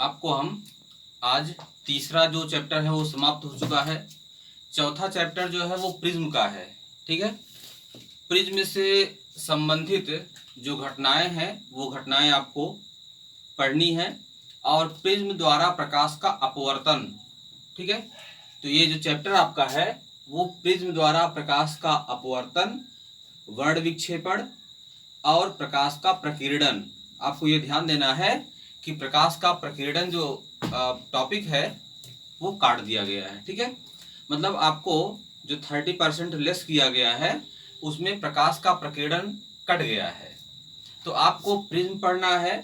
आपको हम आज तीसरा जो चैप्टर है वो समाप्त हो चुका है। चौथा चैप्टर जो है वो प्रिज्म का है। ठीक है, प्रिज्म से संबंधित जो घटनाएं हैं वो घटनाएं आपको पढ़नी है और प्रिज्म द्वारा प्रकाश का अपवर्तन। ठीक है, तो ये जो चैप्टर आपका है वो प्रिज्म द्वारा प्रकाश का अपवर्तन, वर्ण विक्षेपण और प्रकाश का प्रकीर्णन। आपको ये ध्यान देना है कि प्रकाश का प्रकीर्णन जो टॉपिक है वो काट दिया गया है। ठीक है, मतलब आपको जो 30% लेस किया गया है उसमें प्रकाश का प्रकीर्णन कट गया है। तो आपको प्रिज्म पढ़ना है,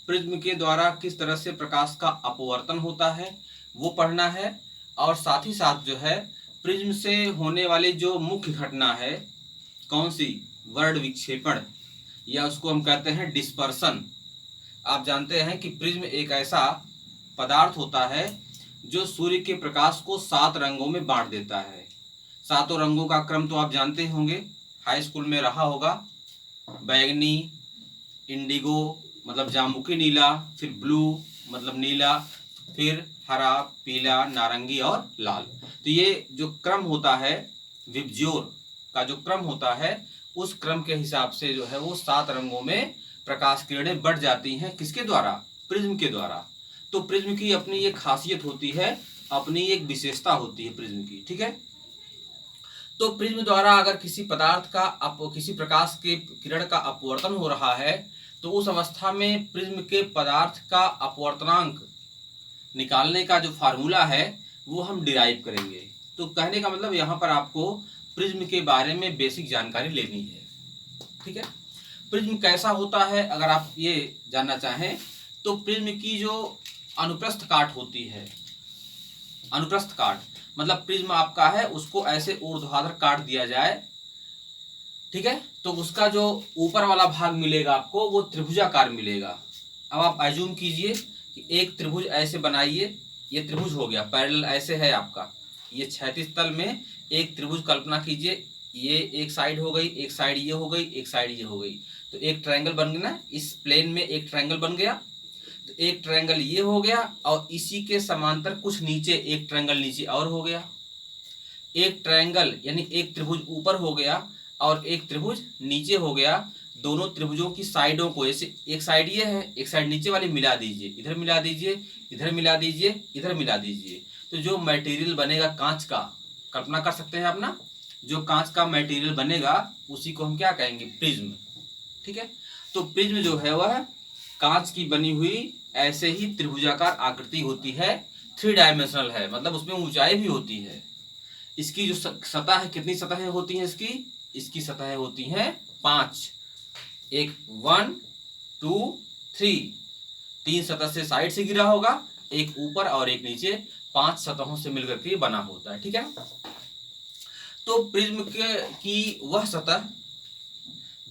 प्रिज्म के द्वारा किस तरह से प्रकाश का अपवर्तन होता है वो पढ़ना है, और साथ ही साथ जो है प्रिज्म से होने वाली जो मुख्य घटना है कौन सी, वर्ण विक्षेपण, या उसको हम कहते हैं डिस्पर्सन। आप जानते हैं कि प्रिज्म एक ऐसा पदार्थ होता है जो सूर्य के प्रकाश को 7 रंगों में बांट देता है। 7 रंगों का क्रम तो आप जानते होंगे, हाई स्कूल में रहा होगा। बैगनी, इंडिगो मतलब जामुनी नीला, फिर ब्लू मतलब नीला, फिर हरा, पीला, नारंगी और लाल। तो ये जो क्रम होता है, विबज्योर का जो क्रम होता है, उस क्रम के हिसाब से जो है वो 7 रंगों में प्रकाश किरणें बढ़ जाती हैं। किसके द्वारा, प्रिज्म के द्वारा। तो प्रिज्म की अपनी एक खासियत होती है, अपनी एक विशेषता होती है प्रिज्म की। ठीक है, तो प्रिज्म द्वारा अगर किसी पदार्थ का किसी प्रकाश के किरण का अपवर्तन हो रहा है तो उस अवस्था में प्रिज्म के पदार्थ का अपवर्तनांक निकालने का जो फार्मूला है वो हम डिराइव करेंगे। तो कहने का मतलब यहाँ पर आपको प्रिज्म के बारे में बेसिक जानकारी लेनी है। ठीक है, प्रिज्म कैसा होता है अगर आप ये जानना चाहें तो प्रिज्म की जो अनुप्रस्थ काट होती है, अनुप्रस्थ काट मतलब प्रिज्म आपका है उसको ऐसे ऊर्ध्वाधर काट दिया जाए, ठीक है, तो उसका जो ऊपर वाला भाग मिलेगा आपको वो त्रिभुजाकार मिलेगा। अब आप अज्यूम कीजिए कि एक त्रिभुज ऐसे बनाइए, ये त्रिभुज हो गया, पैरेलल ऐसे है आपका, ये क्षैतिज तल में एक त्रिभुज कल्पना कीजिए, ये एक साइड हो गई, एक साइड ये हो गई, एक साइड ये हो गई, तो एक ट्रायंगल बन गया ना, इस प्लेन में एक ट्रायंगल बन गया। तो एक ट्रायंगल ये हो गया और इसी के समांतर कुछ नीचे एक ट्रायंगल नीचे और हो गया। एक ट्रायंगल यानी एक त्रिभुज ऊपर हो गया और एक त्रिभुज नीचे हो गया। दोनों त्रिभुजों की साइडों को, ऐसे एक साइड ये है, एक साइड नीचे वाली मिला दीजिए, इधर मिला दीजिए, इधर मिला दीजिए, इधर मिला दीजिए। तो जो मटेरियल बनेगा कांच का, कल्पना कर सकते हैं अपना, जो कांच का मटेरियल बनेगा उसी को हम क्या कहेंगे, प्रिज्म। ठीक है, तो प्रिज्म जो है वह कांच की बनी हुई ऐसे ही त्रिभुजाकार आकृति होती है, 3 डायमेंशनल है, मतलब उसमें ऊंचाई भी होती है। इसकी जो सतह है, कितनी सतहें होती हैं इसकी सतहें होती हैं 5, एक 1 2 3, 3 सतह से साइड से गिरा होगा, एक ऊपर और एक नीचे, 5 सतहों से मिलकर के बना होता है। ठीक है, तो प्रिज्म की वह सतह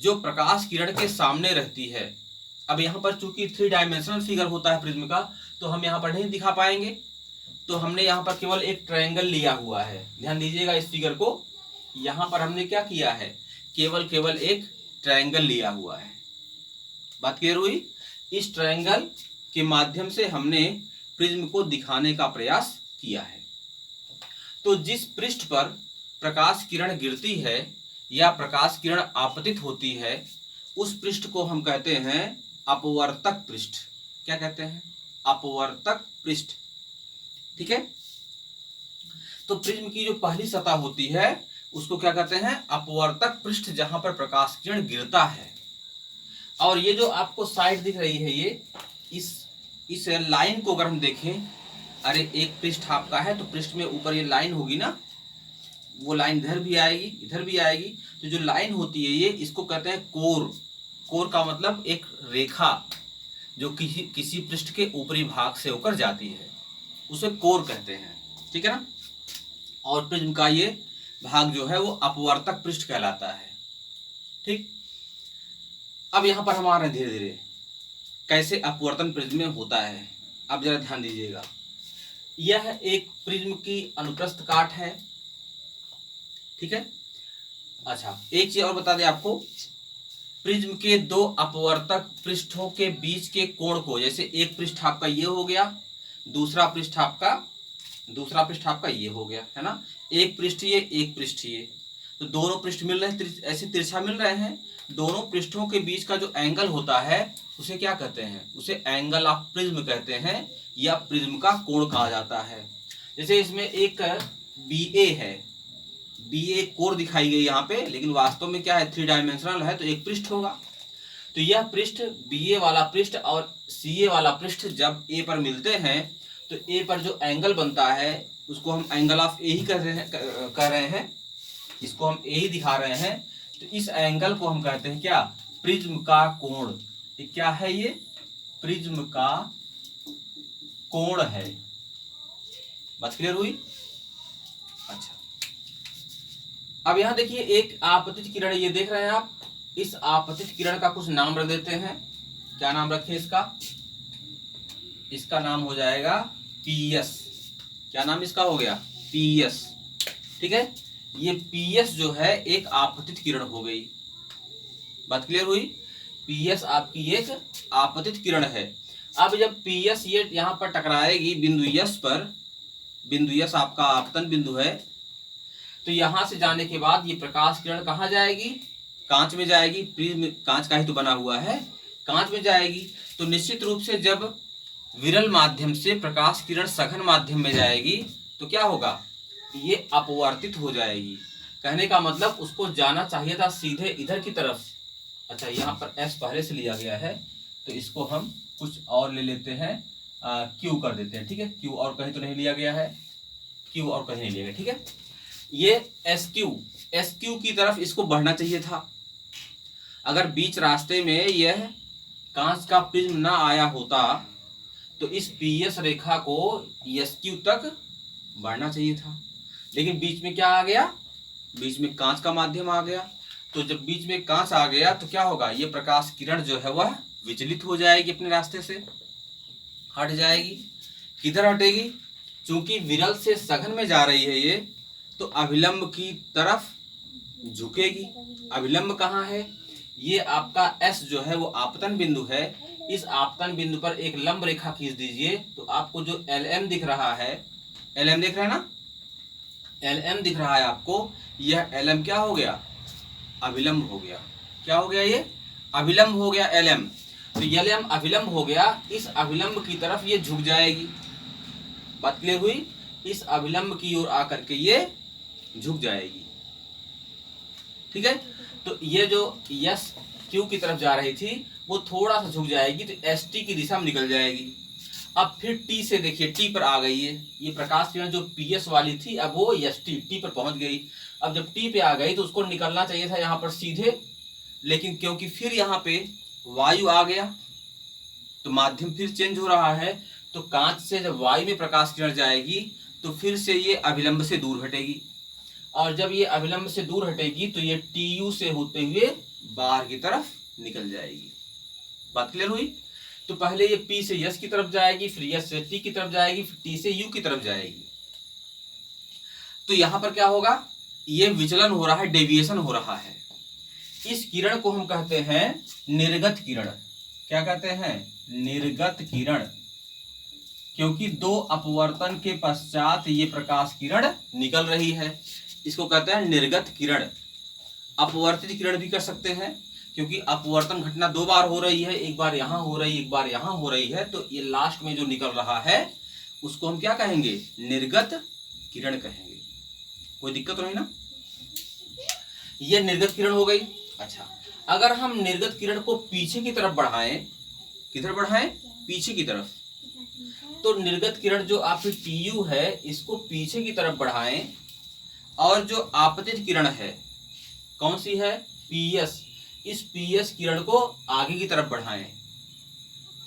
जो प्रकाश किरण के सामने रहती है। अब यहाँ पर चूंकि 3 डायमेंशनल फिगर होता है प्रिज्म का, तो हम यहाँ पर नहीं दिखा पाएंगे, तो हमने यहाँ पर केवल एक ट्रायंगल लिया हुआ है। ध्यान दीजिएगा इस फिगर को, यहाँ पर हमने क्या किया है, केवल एक ट्रायंगल लिया हुआ है। बात क्लियर हुई? इस ट्रायंगल के माध्यम से हमने प्रिज्म को दिखाने का प्रयास किया है। तो जिस पृष्ठ पर प्रकाश किरण गिरती है या प्रकाश किरण आपतित होती है उस पृष्ठ को हम कहते हैं अपवर्तक पृष्ठ। क्या कहते हैं? अपवर्तक पृष्ठ। ठीक है, तो प्रिज्म की जो पहली सतह होती है उसको क्या कहते हैं, अपवर्तक पृष्ठ, जहां पर प्रकाश किरण गिरता है। और ये जो आपको साइड दिख रही है, ये इस लाइन को अगर हम देखें, अरे एक पृष्ठ आपका है तो पृष्ठ में ऊपर ये लाइन होगी ना, वो लाइन इधर भी आएगी, इधर भी आएगी। तो जो लाइन होती है ये, इसको कहते हैं कोर। कोर का मतलब एक रेखा जो किसी पृष्ठ के ऊपरी भाग से होकर जाती है, उसे कोर कहते हैं। ठीक है ना, और प्रिज्म का ये भाग जो है वो अपवर्तक पृष्ठ कहलाता है। ठीक, अब यहां पर हम आ रहे हैं धीरे धीरे कैसे अपवर्तन प्रिज्म में होता है। अब जरा ध्यान दीजिएगा, यह एक प्रिज्म की अनुप्रस्थ काट है। ठीक है, अच्छा एक चीज और बता दें आपको, प्रिज्म के दो अपवर्तक पृष्ठों के बीच के कोण को, जैसे एक पृष्ठ आपका ये हो गया, दूसरा पृष्ठ आपका ये हो गया, है ना, एक पृष्ठ ये, एक पृष्ठ ये, तो दोनों पृष्ठ मिल रहे हैं, ऐसे तिरछा मिल रहे हैं। दोनों पृष्ठों के बीच का जो एंगल होता है उसे क्या कहते हैं? उसे एंगल ऑफ प्रिज्म कहते हैं, या प्रिज्म का कोण कहा जाता है। जैसे इसमें एक BA है, BA कोण दिखाई गई यहाँ पे, लेकिन वास्तव में क्या है, 3 डायमेंशनल है, तो एक पृष्ठ होगा। तो यह पृष्ठ BA वाला पृष्ठ और CA वाला पृष्ठ जब A पर मिलते हैं तो A पर जो एंगल बनता है उसको हम एंगल ऑफ A ही कर रहे हैं, इसको हम A ही दिखा रहे हैं। तो इस एंगल को हम कहते हैं क्या? प्रिज्म का कोण। ये क्या है? ये प्रिज्म का कोण है। बात क्लियर हुई? अच्छा, अब यहां देखिए एक आपतित किरण, ये देख रहे हैं आप, इस आपतित किरण का कुछ नाम रख देते हैं। क्या नाम रखें इसका? इसका नाम हो जाएगा PS। क्या नाम इसका हो गया? PS। ठीक है, ये PS जो है एक आपतित किरण हो गई। बात क्लियर हुई? PS आपकी एक आपतित किरण है। अब जब PS ये यहां पर टकराएगी बिंदु S पर, बिंदु S आपका आपतन बिंदु है, तो यहां से जाने के बाद ये प्रकाश किरण कहां जाएगी? कांच में जाएगी। प्रिज्म कांच का ही तो बना हुआ है, कांच में जाएगी। तो निश्चित रूप से जब विरल माध्यम से प्रकाश किरण सघन माध्यम में जाएगी तो क्या होगा? ये अपवर्तित हो जाएगी। कहने का मतलब उसको जाना चाहिए था सीधे इधर की तरफ। अच्छा, यहाँ पर S पहले से लिया गया है तो इसको हम कुछ और ले लेते हैं, Q कर देते हैं। ठीक है, Q और कहीं तो नहीं लिया गया है, Q और कहीं नहीं लिया गया। ठीक है, ये SQ की तरफ इसको बढ़ना चाहिए था। अगर बीच रास्ते में यह कांच का प्रिज्म ना आया होता तो इस PS रेखा को SQ तक बढ़ना चाहिए था, लेकिन बीच में क्या आ गया? बीच में कांच का माध्यम आ गया। तो जब बीच में कांच आ गया तो क्या होगा? ये प्रकाश किरण जो है वह विचलित हो जाएगी, अपने रास्ते से हट जाएगी। किधर हटेगी? चूंकि विरल से सघन में जा रही है ये, तो अभिलंब की तरफ झुकेगी। अभिलंब कहाँ है? ये आपका S जो है वो आपतन बिंदु है। इस आपतन बिंदु पर एक लंब रेखा खींच दीजिए तो आपको जो LM दिख रहा है, LM देख रहे हैं ना, LM दिख रहा है आपको, यह LM क्या हो गया? अभिलंब हो गया। क्या हो गया? ये अभिलंब हो गया LM। तो LM अभिलंब हो गया, इस अभिलंब की तरफ ये झुक जाएगी। बात क्लियर हुई? इस अभिलंब की ओर आकर के ये झुक जाएगी। ठीक है, तो ये जो SQ की तरफ जा रही थी वो थोड़ा सा झुक जाएगी, तो ST की दिशा में निकल जाएगी। अब फिर T से देखिए, T पर आ गई है। ये प्रकाश किरण जो PS वाली थी अब वो T पर पहुंच गई। अब जब T पे आ गई तो उसको निकलना चाहिए था यहाँ पर सीधे, लेकिन क्योंकि फिर यहाँ पे वायु आ गया तो माध्यम फिर चेंज हो रहा है। तो कांच से जब वायु में प्रकाश किरण जाएगी तो फिर से ये अभिलंब से दूर हटेगी, और जब ये अभिलंब से दूर हटेगी तो ये TU से होते हुए बाहर की तरफ निकल जाएगी। बात क्लियर हुई? तो पहले ये P से S की तरफ जाएगी, फिर S से T की तरफ जाएगी, फिर T से U की तरफ जाएगी। तो यहां पर क्या होगा? ये विचलन हो रहा है, डेविएशन हो रहा है। इस किरण को हम कहते हैं निर्गत किरण। क्या कहते हैं? निर्गत किरण, क्योंकि दो अपवर्तन के पश्चात ये प्रकाश किरण निकल रही है, इसको कहते हैं निर्गत किरण। अपवर्तित किरण भी कर सकते हैं, क्योंकि अपवर्तन घटना 2 बार हो रही है, एक बार यहाँ हो रही है, एक बार यहाँ हो रही है, तो ये लास्ट में जो निकल रहा है उसको हम क्या कहेंगे? निर्गत किरण कहेंगे। कोई दिक्कत नहीं ना? ये निर्गत किरण हो गई। अच्छा, अगर हम निर्गत किरण को पीछे की तरफ बढ़ाएं, किधर बढ़ाएं? पीछे की तरफ, तो निर्गत किरण जो आपकी TU है इसको पीछे की तरफ बढ़ाएं, और जो आपतित किरण है कौन सी है? PS, इस PS किरण को आगे की तरफ बढ़ाएं।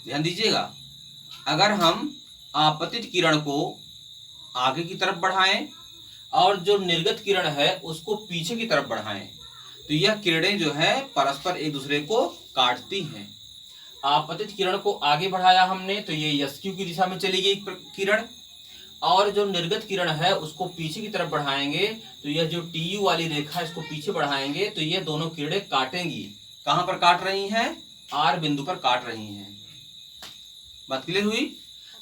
ध्यान दीजिएगा, अगर हम आपतित किरण को आगे की तरफ बढ़ाएं और जो निर्गत किरण है उसको पीछे की तरफ बढ़ाएं, तो यह किरणें जो है परस्पर एक दूसरे को काटती हैं। आपतित किरण को आगे बढ़ाया हमने तो ये SQ की दिशा में चली गई किरण, और जो निर्गत किरण है उसको पीछे की तरफ बढ़ाएंगे तो यह जो TU वाली रेखा इसको पीछे बढ़ाएंगे तो ये दोनों किरणें काटेंगी। कहां पर काट रही हैं? आर बिंदु पर काट रही हैं। बात क्लियर हुई?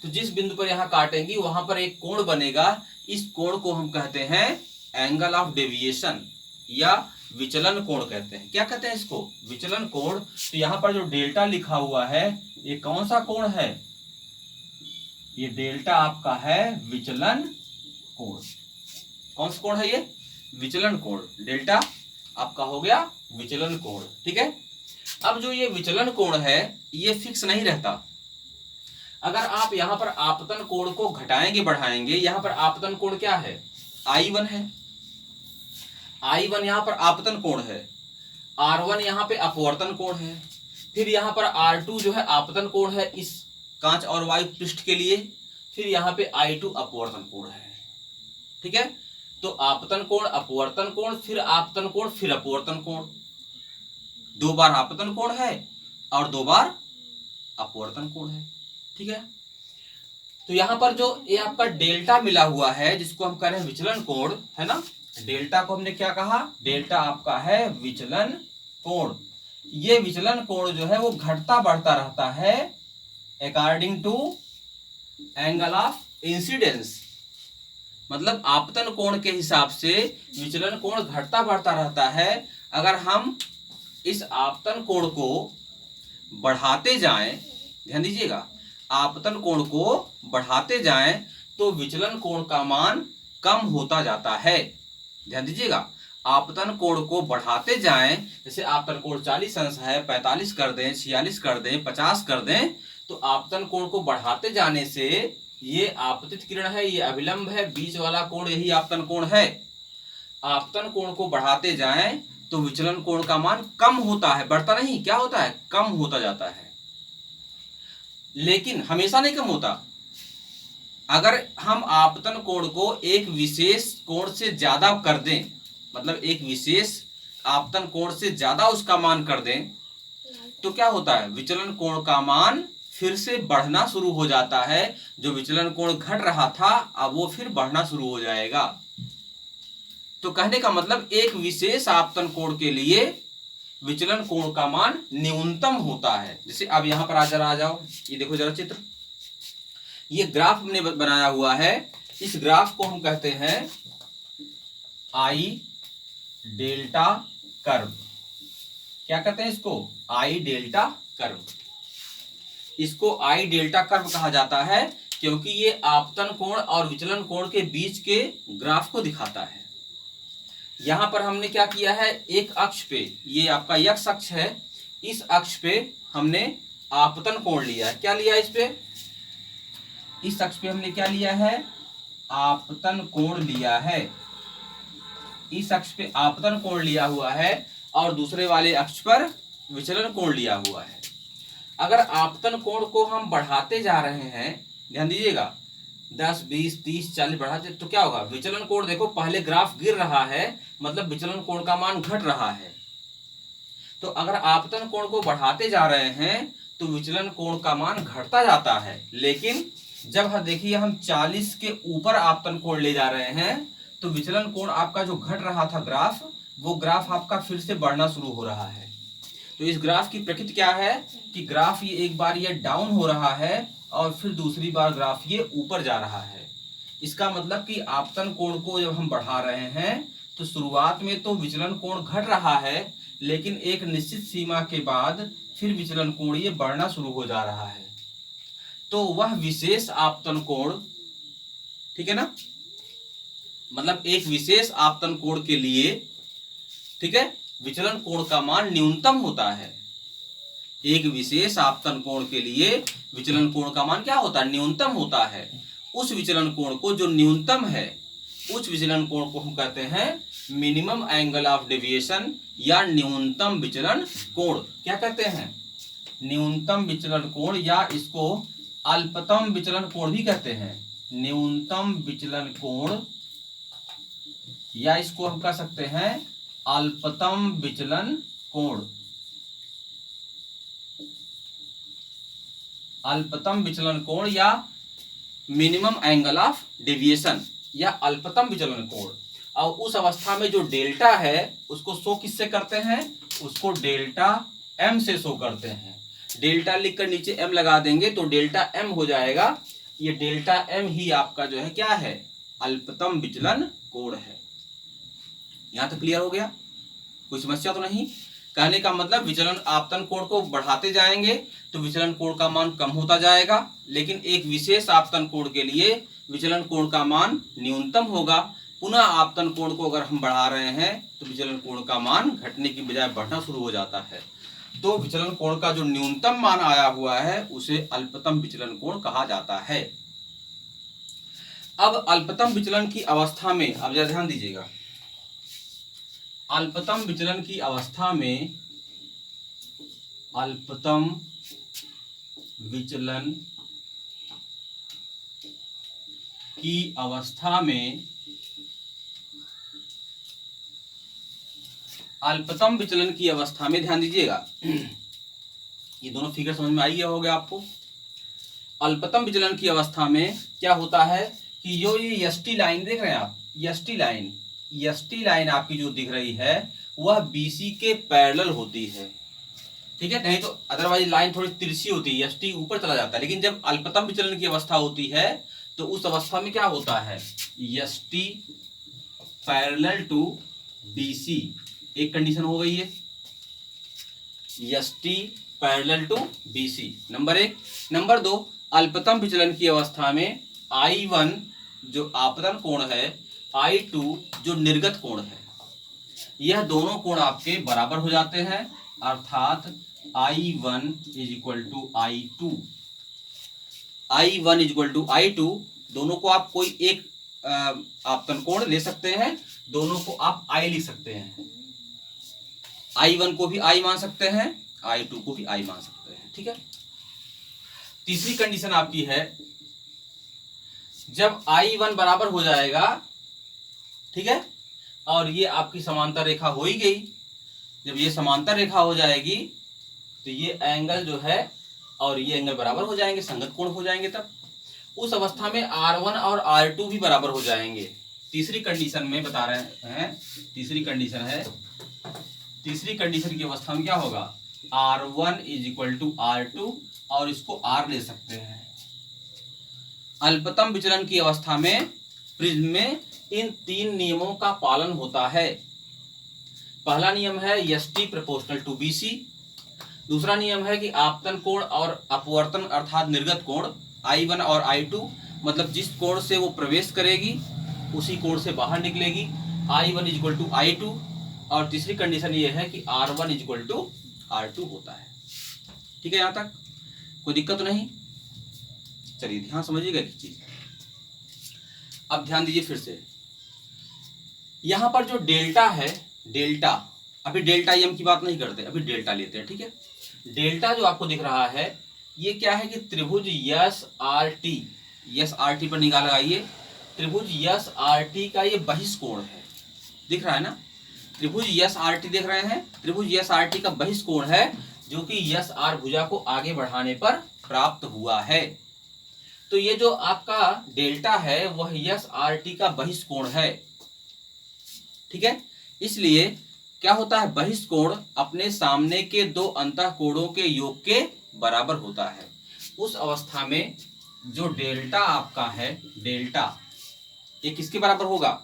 तो जिस बिंदु पर यहां काटेंगी वहां पर एक कोण बनेगा, इस कोण को हम कहते हैं एंगल ऑफ डेविएशन या विचलन कोण कहते हैं। क्या कहते हैं इसको? विचलन कोण। तो यहां पर जो डेल्टा लिखा हुआ है ये कौन सा कोण है? ये डेल्टा आपका है विचलन कोण। कौन सा कोण है ये? विचलन कोण। डेल्टा आपका हो गया विचलन कोण। ठीक है। अब जो ये विचलन कोण है ये फिक्स नहीं रहता। अगर आप यहां पर आपतन कोण को घटाएंगे बढ़ाएंगे, यहां पर आपतन कोण क्या है? I1 है। I1 यहां पर आपतन कोण है, R1 यहां पे अपवर्तन कोण है, फिर यहां पर R2 जो है आपतन कोण है इस कांच और वायु पृष्ठ के लिए, फिर यहां पे I2 अपवर्तन कोण है। ठीक है। तो आपतन कोण, अपवर्तन कोण, फिर आपतन कोण, फिर अपवर्तन कोण। 2 बार आपतन कोण है और 2 बार अपवर्तन कोण है। ठीक है। तो यहां पर जो ये आपका डेल्टा मिला हुआ है जिसको हम कह रहे हैं विचलन कोण, है ना? डेल्टा को हमने क्या कहा? डेल्टा आपका है विचलन कोण। ये विचलन कोण जो है वो घटता बढ़ता रहता है according to angle of incidence. मतलब आपतन कोण के हिसाब से विचलन कोण घटता बढ़ता रहता है। अगर हम इस आपतन कोण को बढ़ाते जाएं, ध्यान दीजिएगा, आपतन कोण को बढ़ाते जाएं तो विचलन कोण का मान कम होता जाता है। ध्यान दीजिएगा, आपतन कोण को बढ़ाते जाएं, जैसे आपतन कोण 40 अंश है, 45 कर दें, 46 कर दें, 50 कर दें, तो आपतन कोण को बढ़ाते जाने से ये आपतित किरण है, ये अभिलंब है, बीच वाला कोण यही आपतन कोण है। आपतन कोण को बढ़ाते जाएं तो विचलन कोण का मान कम होता है, बढ़ता नहीं, क्या होता है? कम होता जाता है। लेकिन हमेशा नहीं कम होता। अगर हम आपतन कोण को एक विशेष कोण से ज्यादा कर दें, मतलब एक विशेष आपतन कोण से ज्यादा उसका मान कर दें, तो क्या होता है? विचलन कोण का मान फिर से बढ़ना शुरू हो जाता है। जो विचलन कोण घट रहा था अब वो फिर बढ़ना शुरू हो जाएगा। तो कहने का मतलब एक विशेष आपतन कोण के लिए विचलन कोण का मान न्यूनतम होता है। जैसे अब यहां पर जरा आ जाओ, ये देखो जरा चित्र, ये ग्राफ हमने बनाया हुआ है। इस ग्राफ को हम कहते हैं आई डेल्टा कर्व। क्या कहते हैं इसको? आई डेल्टा कर्व। इसको आई डेल्टा कर्व कहा जाता है क्योंकि ये आपतन कोण और विचलन कोण के बीच के ग्राफ को दिखाता है। यहां पर हमने क्या किया है? एक अक्ष पे, ये आपका x अक्ष है, इस अक्ष पे हमने आपतन कोण लिया है। क्या लिया है इस पे? इस अक्ष पे हमने क्या लिया है? आपतन कोण लिया है। इस अक्ष पे आपतन कोण लिया हुआ है और दूसरे वाले अक्ष पर विचलन कोण लिया हुआ है। अगर आपतन कोण को हम बढ़ाते जा रहे हैं, ध्यान दीजिएगा, 10, 20, 30, 40 बढ़ाते, तो क्या होगा? विचलन कोण देखो, पहले ग्राफ गिर रहा है, मतलब विचलन कोण का मान घट रहा है। तो अगर आपतन कोण को बढ़ाते जा रहे हैं तो विचलन कोण का मान घटता जाता है। लेकिन जब देखिए हम 40 के ऊपर आपतन कोण ले जा रहे हैं तो विचलन कोण आपका जो घट रहा था ग्राफ, वो ग्राफ आपका फिर से बढ़ना शुरू हो रहा है। तो इस ग्राफ की प्रकृति क्या है कि ग्राफ ये एक बार ये डाउन हो रहा है और फिर दूसरी बार ग्राफ ये ऊपर जा रहा है। इसका मतलब कि आपतन कोण को जब हम बढ़ा रहे हैं तो शुरुआत में तो विचलन कोण घट रहा है, लेकिन एक निश्चित सीमा के बाद फिर विचलन कोण ये बढ़ना शुरू हो जा रहा है। तो वह विशेष आपतन कोण, ठीक है ना, मतलब एक विशेष आपतन कोण के लिए, ठीक है, विचलन कोण का मान न्यूनतम होता है। एक विशेष आपतन कोण के लिए विचलन कोण का मान क्या होता है? न्यूनतम होता है। उस विचलन कोण को जो न्यूनतम है, उस विचलन कोण को हम कहते हैं मिनिमम एंगल ऑफ डेविएशन या न्यूनतम विचलन कोण। क्या कहते हैं? न्यूनतम विचलन कोण, या इसको अल्पतम विचलन कोण भी कहते हैं। न्यूनतम विचलन कोण, या इसको हम कह सकते हैं अल्पतम विचलन कोण। अल्पतम विचलन कोण या मिनिमम एंगल ऑफ डेविएशन या अल्पतम विचलन कोण। और उस अवस्था में जो डेल्टा है उसको शो किससे करते हैं? उसको डेल्टा एम से शो करते हैं। डेल्टा लिखकर नीचे एम लगा देंगे तो डेल्टा एम हो जाएगा। ये डेल्टा एम ही आपका जो है क्या है, अल्पतम विचलन कोण है। यहां तक क्लियर हो गया, कोई समस्या तो नहीं। कहने का मतलब विचलन आपतन कोण को बढ़ाते जाएंगे तो विचलन कोण का मान कम होता जाएगा, लेकिन एक विशेष आपतन कोण के लिए विचलन कोण का मान न्यूनतम होगा। पुनः आपतन कोण को अगर हम बढ़ा रहे हैं तो विचलन कोण का मान घटने की बजाय बढ़ना शुरू हो जाता है। तो विचलन कोण का जो न्यूनतम मान आया हुआ है उसे अल्पतम विचलन कोण कहा जाता है। अब अल्पतम विचलन की अवस्था में, अब जरा ध्यान दीजिएगा, अल्पतम विचलन की अवस्था में, अल्पतम विचलन की अवस्था में, अल्पतम विचलन की अवस्था में ध्यान दीजिएगा, ये दोनों फिगर समझ में आई गया होगा आपको। अल्पतम विचलन की अवस्था में क्या होता है कि जो ये एसटी लाइन देख रहे हैं आप, एसटी लाइन आपकी जो दिख रही है वह बीसी के पैरेलल होती है, ठीक है। नहीं तो अदरवाइज लाइन थोड़ी तिरछी होती है, एसटी ऊपर चला जाता है। लेकिन जब अल्पतम विचलन की अवस्था होती है तो उस अवस्था में क्या होता है, एसटी पैरेलल टू बीसी, एक कंडीशन हो गई है, ST parallel to BC, number एक। नंबर दो, अल्पतम विचलन की अवस्था में I1 जो आपतन कोण है, I2 जो निर्गत कोण है, यह दोनों कोण आपके बराबर हो जाते हैं, अर्थात I1 is equal to I2, I1 is equal to I2। दोनों को आप कोई एक आपतन कोण ले सकते हैं, दोनों को आप I लिख सकते हैं, I1 को भी I मान सकते हैं, I2 को भी I मान सकते हैं, ठीक है। तीसरी कंडीशन आपकी है, जब I1 बराबर हो जाएगा, ठीक है, और ये आपकी समांतर रेखा हो ही गई, जब ये समांतर रेखा हो जाएगी तो ये एंगल जो है और ये एंगल बराबर हो जाएंगे, संगत कोण हो जाएंगे। तब उस अवस्था में R1 और R2 भी बराबर हो जाएंगे। तीसरी कंडीशन में बता रहे हैं, तीसरी कंडीशन है, तीसरी कंडीशन की अवस्था में क्या होगा, R1 is equal to R2 और इसको R ले सकते हैं। अल्पतम विचलन की अवस्था में प्रिज्म में इन तीन नियमों का पालन होता है। पहला नियम है एसटी प्रोपोर्शनल टू बीसी, दूसरा नियम है कि आपतन कोण और अपवर्तन अर्थात निर्गत कोण I1 और I2, मतलब जिस कोण से वो प्रवेश करेगी उसी कोण से बाहर निकलेगी, I1 is equal to I2। और तीसरी कंडीशन ये है कि R1 is equal to R2 होता है, ठीक है। यहां तक कोई दिक्कत तो नहीं। चलिए ध्यान समझिएगा एक चीज, अब ध्यान दीजिए फिर से, यहां पर जो डेल्टा है, डेल्टा, अभी डेल्टा एम की बात नहीं करते, अभी डेल्टा लेते हैं, ठीक है। डेल्टा जो आपको दिख रहा है ये क्या है कि त्रिभुज यस आर टी पर निगाह लगाइए, त्रिभुज यस आर टी का ये बहिष्कोण है, दिख रहा है ना, त्रिभुज यस आर टी देख रहे हैं, त्रिभुज यस आर टी का बहिष्कोण है जो कि यस आर भुजा को आगे बढ़ाने पर प्राप्त हुआ है। तो ये जो आपका डेल्टा है वह यस आर टी का बहिष्कोण है, ठीक है। इसलिए क्या होता है, बहिष्कोण अपने सामने के दो अंतःकोणों के योग के बराबर होता है। उस अवस्था में जो डेल्टा आपका है, डेल्टा ये किसके बराबर होगा,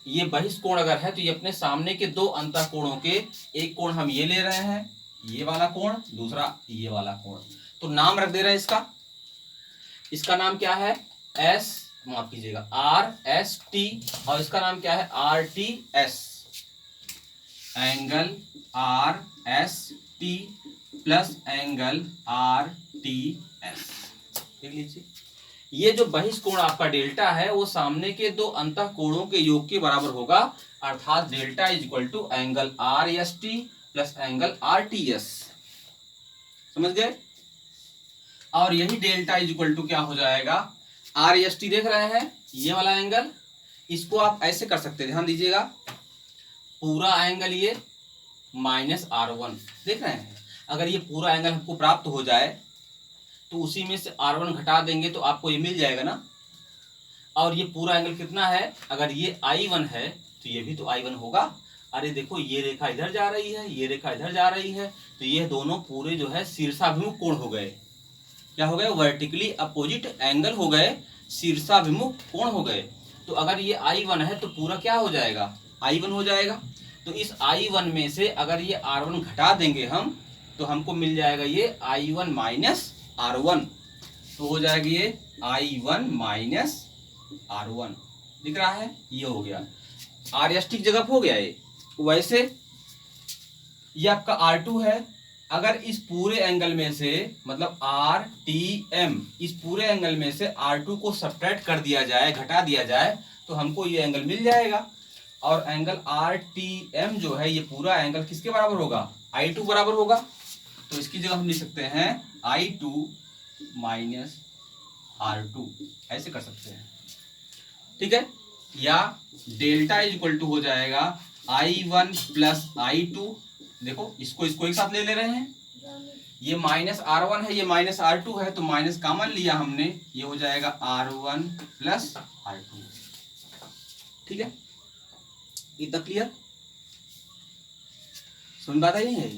ये बहिष्कोण अगर है तो ये अपने सामने के दो अंतःकोणों के, एक कोण हम ये ले रहे हैं, ये वाला कोण, दूसरा ये वाला कोण, तो नाम रख दे रहे हैं इसका, इसका नाम क्या है, एस, माफ कीजिएगा आर एस टी, और इसका नाम क्या है, are T S, angle R S T plus angle R T S, देख लीजिए। ये जो बहिष्कोण आपका डेल्टा है वो सामने के दो अंतःकोणों के योग के बराबर होगा, अर्थात delta is equal to angle R S T plus angle R T S, समझ गए। और यही डेल्टा इज इक्वल टू क्या हो जाएगा, आर एस टी देख रहे हैं ये वाला एंगल, इसको आप ऐसे कर सकते हैं, ध्यान दीजिएगा, पूरा एंगल ये माइनस R1 देख रहे हैं। अगर ये पूरा एंगल हमको प्राप्त हो जाए तो उसी में से R1 घटा देंगे तो आपको ये मिल जाएगा ना। और ये पूरा एंगल कितना है, अगर ये I1 है तो ये भी तो I1 होगा, अरे देखो ये रेखा इधर जा रही है, ये रेखा इधर जा रही है, तो ये दोनों पूरे जो है शीर्षाभिमुख कोण हो गए। क्या हो गए? वर्टिकली अपोजिट एंगल हो गए, शीर्षाभिमुख कोण हो गए। तो अगर ये I1 है तो पूरा क्या हो जाएगा? I1 हो जाएगा। तो इस I1 में से अगर ये R1 घटा देंगे हम, तो हमको मिल जाएगा ये I1 माइनस R1। तो हो जाएगा ये I1 माइनस R1। दिख रहा है? ये हो गया RS ठीक जगह हो गया ये। वैसे ये आपका R2 है। अगर इस पूरे एंगल में से मतलब RTM, इस पूरे एंगल में से R2 को सब्ट्रैक्ट कर दिया जाए, घटा दिया जाए, तो हमको ये एंगल मिल जाएगा। और एंगल RTM जो है ये पूरा एंगल किसके बराबर होगा? I2 बराबर होगा। तो इसकी जगह हम लिख सकते हैं I2 माइनस R2, ऐसे कर सकते हैं। ठीक है? या डेल्टा इज इक्वल टू हो जाएगा I1 प्लस I2। देखो इसको एक साथ ले रहे हैं। ये माइनस R1 है, ये माइनस R2 है, तो माइनस कॉमन लिया हमने, ये हो जाएगा R1 प्लस R2। ठीक है? इतना क्लियर? समझ बात आई है?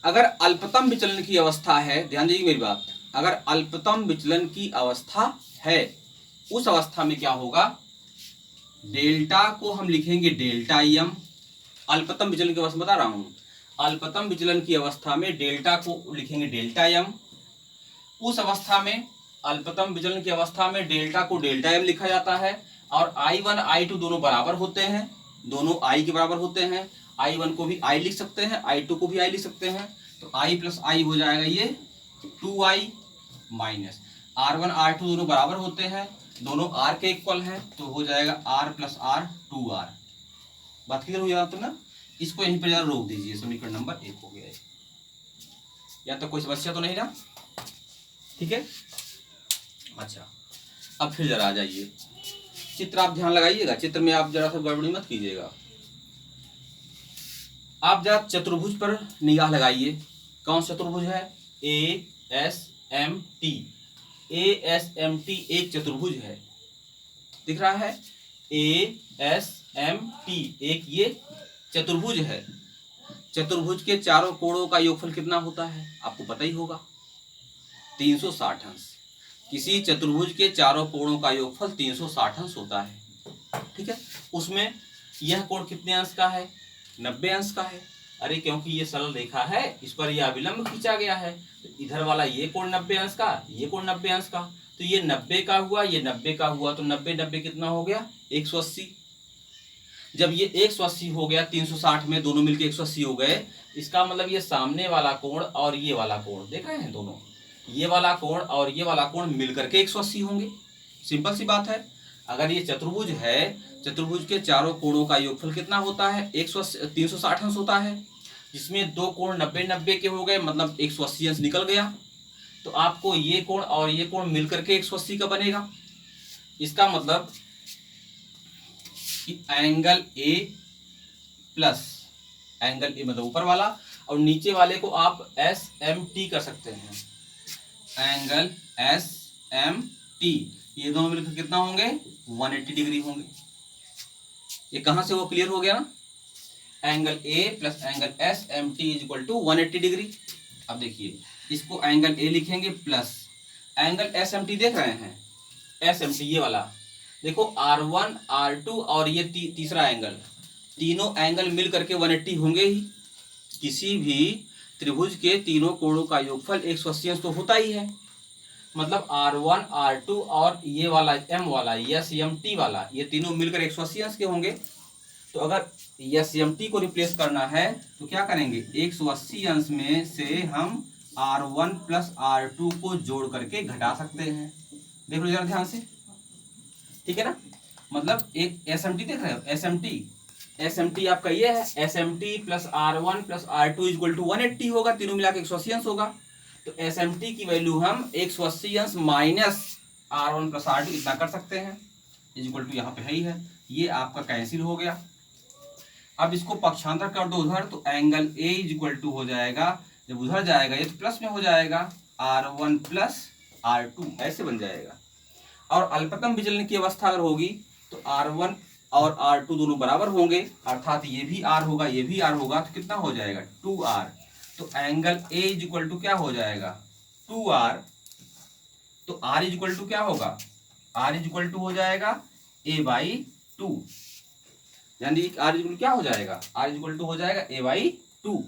अगर अल्पतम विचलन की अवस्था है, ध्यान दीजिए मेरी बात, अगर अल्पतम विचलन की अवस्था है, उस अवस्था में क्या होगा? डेल्टा को हम लिखेंगे डेल्टा m। अल्पतम विचलन की अवस्था बता रहा हूं, अल्पतम विचलन की अवस्था में डेल्टा को लिखेंगे डेल्टा m। उस अवस्था में, अल्पतम विचलन की अवस्था में डेल्टा को डेल्टा m लिखा जाता है। और I1 I2 दोनों बराबर होते हैं, दोनों I के बराबर होते हैं। I1 को भी I लिख सकते हैं, I2 को भी I लिख सकते हैं। तो I प्लस I हो जाएगा ये 2I माइनस R1 R2 दोनों बराबर होते हैं, दोनों R के इक्वल हैं, तो हो जाएगा R प्लस R 2R। बात क्लियर हो जाएगा तो ना? इसको यहीं पर जरा रोक दीजिए, समीकरण नंबर 1 हो गया है। या तो कोई समस्या तो नहीं ना? ठीक है? अच्छा, अब फिर जरा आ जाइए, चित्र आप ध्यान लगाइएगा, चित्र में आप जरा सा गड़बड़ी मत कीजिएगा। आप जरा चतुर्भुज पर निगाह लगाइए। कौन सा चतुर्भुज है? ASMT। ASMT एक चतुर्भुज है, दिख रहा है? ASMT एक ये चतुर्भुज है। चतुर्भुज के चारों कोणों का योगफल कितना होता है? आपको पता ही होगा, 360 अंश। किसी चतुर्भुज के चारों कोणों का योगफल 360 अंश होता है। ठीक है? उसमें यह कोण कितने अंश का है? 90 अंश का है। अरे क्योंकि ये सरल रेखा है, इस पर यह अभिलंब खींचा गया है, तो इधर वाला ये कोण 90 अंश का, ये कोण 90 अंश का, तो ये 90 का हुआ, ये 90 का हुआ, तो 90 90 कितना हो गया? 180। जब ये 180 हो गया, 360 में दोनों मिलके 180 हो गए, इसका मतलब ये सामने वाला कोण और ये वाला कोण, देख रहे हैं दोनों, ये वाला कोण और ये वाला कोण मिलकर के 180 होंगे। सिंपल सी बात है। अगर ये चतुर्भुज है, चतुर्भुज के चारों कोणों का योगफल कितना होता है? 360 अंश होता है, जिसमें दो कोण 90 90 के हो गए, मतलब 180 अंश निकल गया। तो आपको ये कोण और ये कोण मिलकर के 180 का बनेगा। इसका मतलब कि angle A plus angle A मतलब ऊपर वाला, और नीचे वाले को आप SMT कर सकते हैं, एंगल SMT, ये दोनों मिलकर कितना होंगे? 180 डिग्री होंगे। ये कहां से वो क्लियर हो गया ना? Angle A plus angle SMT is equal to 180 degree. अब देखिए, इसको एंगल ए लिखेंगे प्लस एंगल SMT, देख रहे हैं? SMT ये वाला देखो, R1 R2 और ये तीसरा एंगल, तीनों एंगल मिल करके 180 होंगे ही। किसी भी त्रिभुज के तीनों कोणों का योगफल 180 अंश तो होता ही है। मतलब R1 R2 और ये वाला M वाला SMT वाला, ये तीनों मिलकर 180 अंश के होंगे। तो अगर SMT को रिप्लेस करना है तो क्या करेंगे? 180 अंश में से हम R1 प्लस R2 को जोड़ करके घटा सकते हैं। देख लो जरा ध्यान से, ठीक है ना? मतलब एक SMT देख रहे हो, SMT आपका ये है, SMT plus R1 plus R2 is equal to 180 होगा, तीनों मिला के 180 अंश होगा। तो SMT की वैल्यू हम 180 अंश माइनस R1 प्लस R2 इतना कर सकते हैं, इज इक्वल टू यहाँ पे है ही है, ये आपका कैंसिल हो गया। अब इसको पक्षांतर कर दो उधर, तो angle A is equal to हो जाएगा, जब उधर जाएगा ये तो प्लस में हो जाएगा, R1 प्लस R2 ऐसे बन जाएगा। और अल्पतम विचलन की अवस्था अगर होगी तो R1 और R2 दोनों बराबर होंगे, अर्थात ये भी R होगा ये भी R होगा, तो कितना हो जाएगा 2R। तो angle A is equal to क्या हो जाएगा 2R। तो R इज इक्वल टू क्या होगा, R इज इक्वल टू हो जाएगा A/2, यानी R इज इक्वल टू क्या हो जाएगा, R इज इक्वल टू हो जाएगा A/2।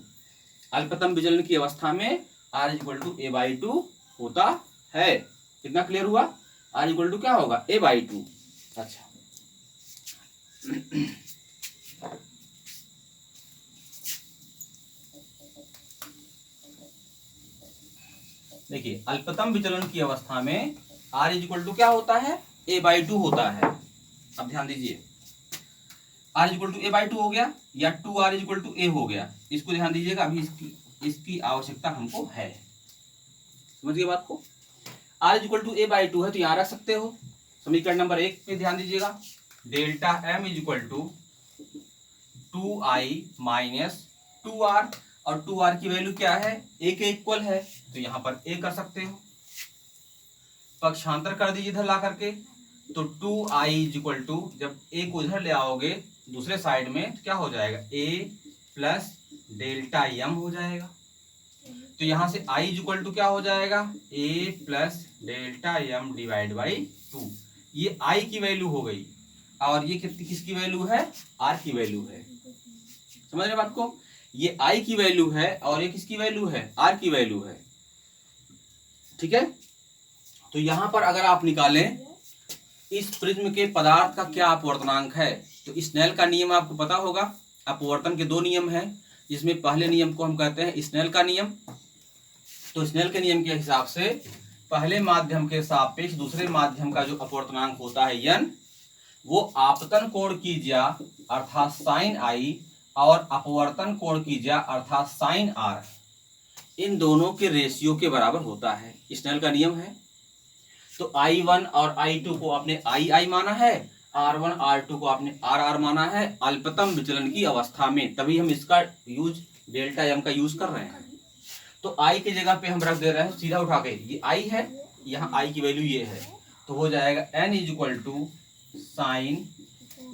अल्पतम विचलन की अवस्था में R is equal to A/2 होता है। कितना क्लियर हुआ, R इक्वल टू क्या होगा A/2। अच्छा देखिए, अल्पतम विचलन की अवस्था में R इज इक्वल टू क्या होता है A/2 होता है। अब ध्यान दीजिए, R is equal to A/2 हो गया या 2R is equal to A हो गया, इसको ध्यान दीजिएगा, अभी इसकी आवश्यकता हमको है। समझ गए बात को। R is equal to A/2 है तो यहाँ रख सकते हो। समीकरण नंबर 1 पे ध्यान दीजिएगा, delta M is equal to 2I minus 2R, और 2R की वैल्यू क्या है, A के इक्वल है, तो यहाँ पर A कर सकते हो। पक्षांतर कर दीजिए इधर ला करके, तो 2I इज इक्वल टू, जब A को इधर ले आओगे दूसरे साइड में तो क्या हो जाएगा A प्लस डेल्टा M हो जाएगा। तो यहाँ से I इज इक्वल टू क्या हो जाएगा A plus delta M divide by 2। ये I की वैल्यू हो गई, और ये किसकी वैल्यू है, R की वैल्यू है। समझ रहे बात को, ये I की वैल्यू है और ये किसकी वैल्यू है, R की वैल्यू है। ठीक है, तो यहां पर अगर आप निकालें इस प्रिज्म के पदार्थ का क्या अपवर्तनांक है, तो स्नेल का नियम आपको पता होगा। अपवर्तन के दो नियम हैं, जिसमें पहले नियम को हम कहते हैं स्नेल का नियम। तो स्नेल के नियम के हिसाब से पहले माध्यम के सापेक्ष दूसरे माध्यम का जो अपवर्तनांक होता है n, वो आपतन कोण की ज्या अर्थात साइन I और अपवर्तन कोण की ज्या अर्थात साइन R, इन दोनों के रेशियो के बराबर होता है। स्नेल का नियम है। तो I1 और I2 को आपने I माना है, R1 R2 को आपने RR माना है अल्पतम विचलन की अवस्था में, तभी हम इसका यूज डेल्टा M का यूज कर रहे हैं। तो I की जगह पे हम रख दे रहे हैं सीधा उठा के, ये I है, यहाँ I की वैल्यू ये है, तो हो जाएगा N is equal to sine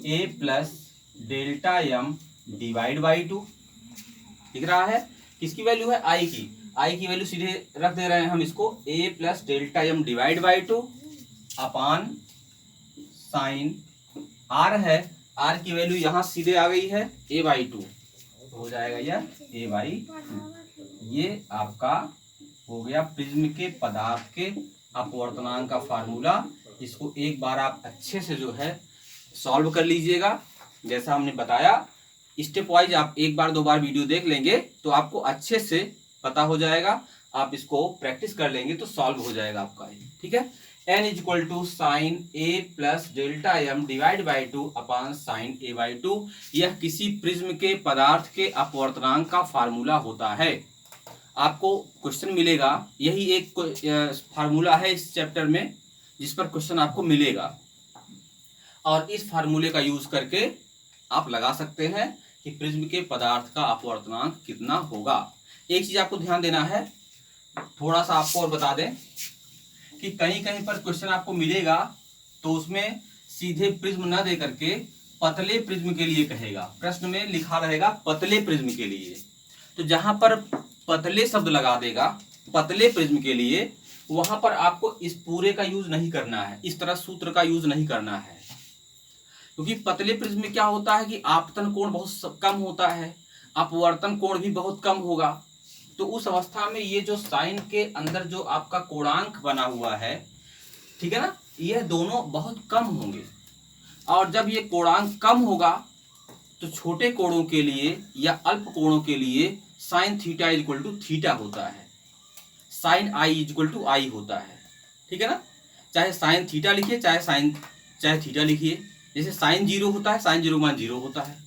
A plus delta M divide by 2। दिख रहा है किसकी वैल्यू है, I की वैल्यू सीधे रख दे रहे हैं हम इसको A plus delta M divide by 2 upon sign R है, R की वैल्यू यहाँ सीधे आ गई है A/2, हो जाएगा यह A/2। ये आपका हो गया प्रिज्म के पदार्थ के अपवर्तनांक का फार्मूला। इसको एक बार आप अच्छे से जो है सॉल्व कर लीजिएगा, जैसा हमने बताया स्टेप वाइज आप एक बार दो बार वीडियो देख लेंगे तो आपको अच्छे से पता हो जाएगा। आप इसको प्रैक्टिस कर लेंगे तो सॉल्व हो जाएगा आपका। ठीक है, n is equal to sine A plus delta M divide by 2 upon sine A/2। यह किसी प्रिज्म के पदार्थ के अपवर्तनांक का फार्मूला होता है। आपको क्वेश्चन मिलेगा, यही एक फार्मूला है इस चैप्टर में जिस पर क्वेश्चन आपको मिलेगा, और इस फार्मूले का यूज करके आप लगा सकते हैं कि प्रिज्म के पदार्थ का अपवर्तनांक कितना होगा। एक चीज आपको ध्यान देना है, थोड़ा सा आपको और बता दें कि कहीं कहीं पर क्वेश्चन आपको मिलेगा तो उसमें सीधे प्रिज्म न दे करके पतले प्रिज्म के लिए कहेगा। प्रश्न में लिखा रहेगा पतले प्रिज्म के लिए, तो जहां पर पतले शब्द लगा देगा पतले प्रिज्म के लिए, वहां पर आपको इस पूरे का यूज नहीं करना है, इस तरह सूत्र का यूज नहीं करना है, क्योंकि पतले प्रिज्म में क्या होता है कि आपतन कोण बहुत कम होता है, अपवर्तन कोण भी बहुत कम होगा। तो उस अवस्था में ये जो साइन के अंदर जो आपका कोणांक बना हुआ है, ठीक है ना, यह दोनों बहुत कम होंगे, और जब ये कोणांक कम होगा तो छोटे कोणों के लिए या अल्प कोणों के लिए sine theta is equal to theta होता है, sine I is equal to I होता है। ठीक है ना, चाहे साइन थीटा लिखिए चाहे थीटा लिखिए, जैसे साइन 0 होता है, साइन 0 मान 0 होता है।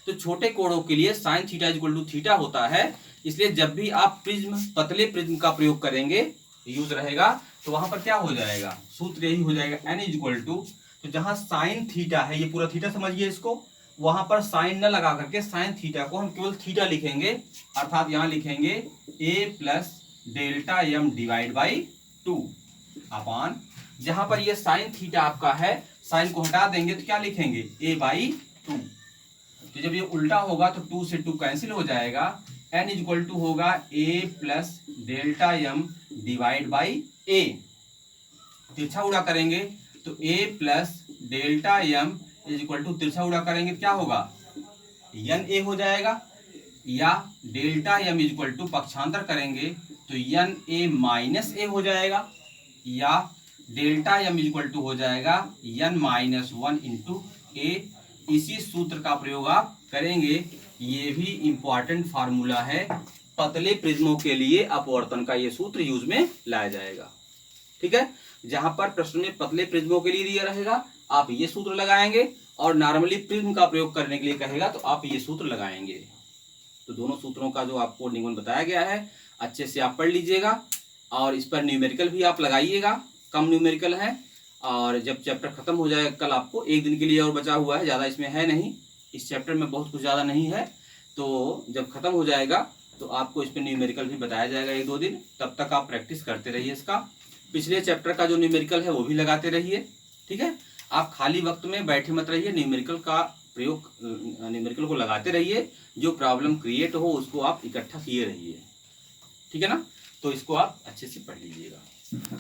तो छोटे कोणों के लिए sine theta is equal to theta होता है। इसलिए जब भी आप प्रिज्म पतले प्रिज्म का प्रयोग करेंगे, यूज रहेगा, तो वहां पर क्या हो जाएगा, सूत्र यही हो जाएगा n इज इक्वल टू, तो जहां साइन थीटा है, ये पूरा थीटा समझिए इसको, वहां पर साइन न लगा करके साइन थीटा को हम केवल थीटा लिखेंगे, अर्थात यहां लिखेंगे A plus delta M divide by 2 अपान जहां पर ये साइन थीटा आपका है, साइन को हटा देंगे तो क्या लिखेंगे, a/2। तो जब ये उल्टा होगा तो 2 से 2 कैंसिल हो जाएगा, n इक्वल टू होगा a plus delta m divide by a। तिरछा उड़ा करेंगे तो a plus delta m equal to, तिरछा उड़ा करेंगे तो क्या होगा, n a हो जाएगा, या डेल्टा m इक्वल टू पक्षांतर करेंगे तो n a माइनस a हो जाएगा, या डेल्टा m इक्वल टू हो जाएगा n माइनस 1 इंटू a। इसी सूत्र का प्रयोग आप करेंगे। ये भी इंपॉर्टेंट फार्मूला है, पतले प्रिज्मों के लिए अपवर्तन का ये सूत्र यूज में लाया जाएगा। ठीक है, जहां पर प्रश्न में पतले प्रिज्मों के लिए दिया रहेगा आप ये सूत्र लगाएंगे, और नॉर्मली प्रिज्म का प्रयोग करने के लिए कहेगा तो आप ये सूत्र लगाएंगे। तो दोनों सूत्रों का जो आपको निगमन बताया गया है अच्छे से आप पढ़ लीजिएगा, और इस पर न्यूमेरिकल भी आप लगाइएगा, कम न्यूमेरिकल है। और जब चैप्टर खत्म हो जाए, कल आपको एक दिन के लिए और बचा हुआ है, ज़्यादा इसमें है नहीं, इस चैप्टर में बहुत कुछ ज़्यादा नहीं है। तो जब खत्म हो जाएगा तो आपको इस पर न्यूमेरिकल भी बताया जाएगा 1-2 दिन, तब तक आप प्रैक्टिस करते रहिए इसका। पिछले चैप्टर का जो न्यूमेरिकल है वो भी लगाते रहिए। ठीक है, आप खाली वक्त में बैठे मत रहिए, न्यूमेरिकल का प्रयोग, न्यूमेरिकल को लगाते रहिए, जो प्रॉब्लम क्रिएट हो उसको आप इकट्ठा किए रहिए। ठीक है ना, तो इसको आप अच्छे से पढ़ लीजिएगा।